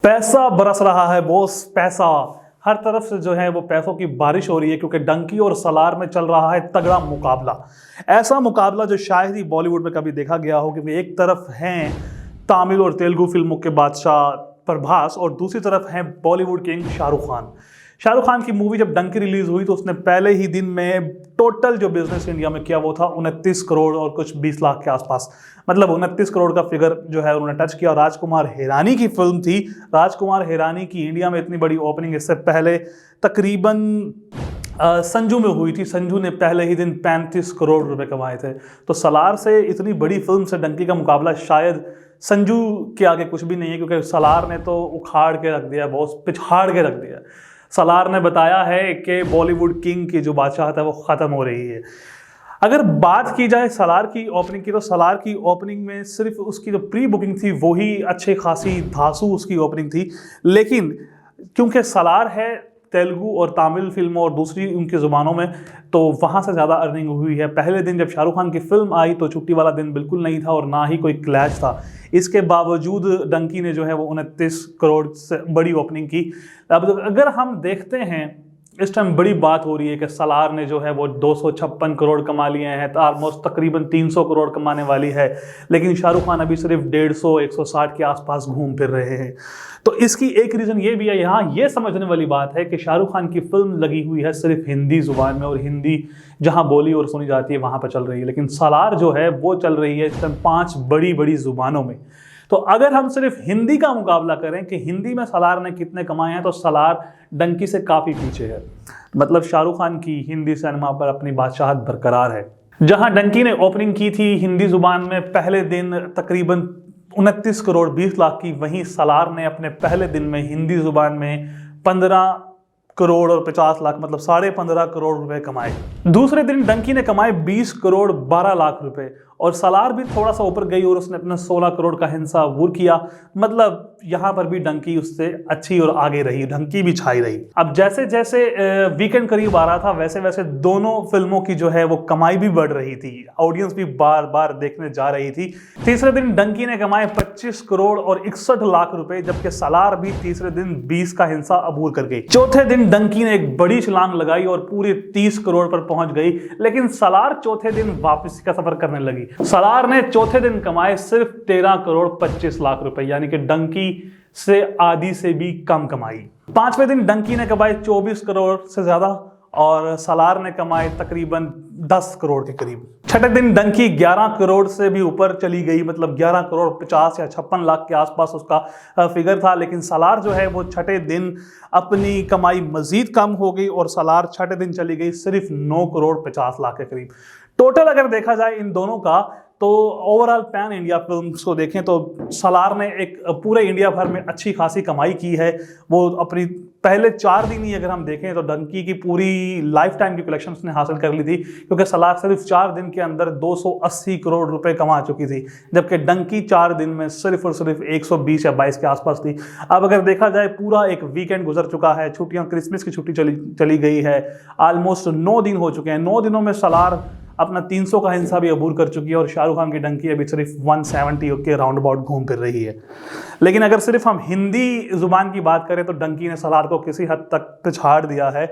पैसा बरस रहा है बॉस, पैसा हर तरफ से जो है वो पैसों की बारिश हो रही है, क्योंकि डंकी और सलार में चल रहा है तगड़ा मुकाबला। ऐसा मुकाबला जो शायद ही बॉलीवुड में कभी देखा गया हो, क्योंकि एक तरफ हैं तमिल और तेलुगु फिल्मों के बादशाह प्रभास और दूसरी तरफ हैं बॉलीवुड किंग शाहरुख खान। शाहरुख खान की मूवी जब डंकी रिलीज हुई तो उसने पहले ही दिन में टोटल जो बिजनेस इंडिया में किया वो था 29 करोड़ और कुछ 20 लाख के आसपास। मतलब 29 करोड़ का फिगर जो है उन्होंने टच किया। राजकुमार हिरानी की फिल्म थी। राजकुमार हिरानी की इंडिया में इतनी बड़ी ओपनिंग इससे पहले तकरीबन संजू में हुई थी। संजू ने पहले ही दिन 35 करोड़ रुपए कमाए थे। तो सलार से इतनी बड़ी फिल्म से डंकी का मुकाबला शायद संजू के आगे कुछ भी नहीं है, क्योंकि सलार ने तो उखाड़ के रख दिया, बहुत पिछाड़ के रख दिया। सलार ने बताया है कि बॉलीवुड किंग की जो बादशाहत है वो ख़त्म हो रही है। अगर बात की जाए सलार की ओपनिंग की, तो सलार की ओपनिंग में सिर्फ उसकी जो प्री बुकिंग थी वही अच्छी खासी धांसू उसकी ओपनिंग थी। लेकिन क्योंकि सलार है तेलुगु और तमिल फिल्मों और दूसरी उनकी ज़ुबानों में, तो वहाँ से ज़्यादा अर्निंग हुई है। पहले दिन जब शाहरुख खान की फिल्म आई तो छुट्टी वाला दिन बिल्कुल नहीं था और ना ही कोई क्लैश था। इसके बावजूद डंकी ने जो है वो 29 करोड़ से बड़ी ओपनिंग की। अब अगर हम देखते हैं इस टाइम बड़ी बात हो रही है कि सलार ने जो है वो 256 करोड़ कमा लिए हैं, तो ऑलमोस्ट तकरीबन 300 करोड़ कमाने वाली है। लेकिन शाहरुख खान अभी सिर्फ 150 160 के आसपास घूम फिर रहे हैं। तो इसकी एक रीज़न ये भी है, यहाँ ये समझने वाली बात है कि शाहरुख खान की फिल्म लगी हुई है सिर्फ हिंदी ज़ुबान में, और हिंदी जहाँ बोली और सुनी जाती है वहाँ पर चल रही है। लेकिन सलार जो है वो चल रही है इस टाइम 5 बड़ी बड़ी ज़ुबानों में। तो अगर हम सिर्फ हिंदी का मुकाबला करें कि हिंदी में सलार ने कितने कमाए हैं, तो सलार डंकी से काफ़ी पीछे है। मतलब शाहरुख खान की हिंदी सिनेमा पर अपनी बादशाहत बरकरार है। जहां डंकी ने ओपनिंग की थी हिंदी जुबान में पहले दिन तकरीबन 29 करोड़ 20 लाख की, वहीं सलार ने अपने पहले दिन में हिंदी जुबान में 15 करोड़ और 50 लाख, मतलब 15.5 करोड़ रुपए कमाए। दूसरे दिन डंकी ने कमाए 20 करोड़ 12 लाख रुपए, और सलार भी थोड़ा सा ऊपर गई और उसने अपना 16 करोड़ का हिस्सा अबूर किया। मतलब यहाँ पर भी डंकी उससे अच्छी और आगे रही, डंकी भी छाई रही। अब जैसे जैसे वीकेंड करीब आ रहा था वैसे वैसे दोनों फिल्मों की जो है वो कमाई भी बढ़ रही थी, ऑडियंस भी बार बार देखने जा रही थी। तीसरे दिन डंकी ने कमाए 25 करोड़ और 61 लाख रुपए, जबकि सलार भी तीसरे दिन 20 का हिस्सा अबूर कर गई। चौथे दिन डंकी ने एक बड़ी छलांग लगाई और पूरे 30 करोड़ पर पहुंच गई। लेकिन सलार चौथे दिन वापसी का सफर करने लगी। सलार ने चौथे दिन कमाए सिर्फ 13 करोड़ 25 लाख रुपए, यानी कि डंकी से आधी से भी कम कमाई। पांचवें दिन डंकी ने कमाए 24 करोड़ से ज्यादा और सलार ने कमाए तकरीबन 10 करोड़ के करीब। छठे दिन डंकी 11 करोड़ से भी ऊपर चली गई, मतलब 11 करोड़ 50 या 56 लाख के आसपास उसका फिगर था। लेकिन सलार जो है वो छठे दिन अपनी कमाई मजीद कम हो गई और सलार छठे दिन चली गई सिर्फ 9 करोड़ 50 लाख के करीब। टोटल अगर देखा जाए इन दोनों का, तो ओवरऑल पैन इंडिया फिल्म्स को देखें तो सलार ने एक पूरे इंडिया भर में अच्छी खासी कमाई की है। वो अपनी पहले 4 दिन ही अगर हम देखें तो डंकी की पूरी लाइफ टाइम की कलेक्शन उसने हासिल कर ली थी, क्योंकि सलार सिर्फ 4 दिन के अंदर 280 करोड़ रुपए कमा चुकी थी, जबकि डंकी 4 दिन में सिर्फ और सिर्फ 120 या 22 के आसपास थी। अब अगर देखा जाए पूरा एक वीकेंड गुजर चुका है, छुट्टियां, क्रिसमस की छुट्टी चली गई है, ऑलमोस्ट 9 दिन हो चुके हैं। 9 दिनों में सलार अपना 300 का हिस्सा भी अबूर कर चुकी है और शाहरुख खान की डंकी अभी सिर्फ 170 के राउंड अबाउट घूम फिर रही है। लेकिन अगर सिर्फ हम हिंदी जुबान की बात करें तो डंकी ने सलार को किसी हद तक पिछाड़ दिया है,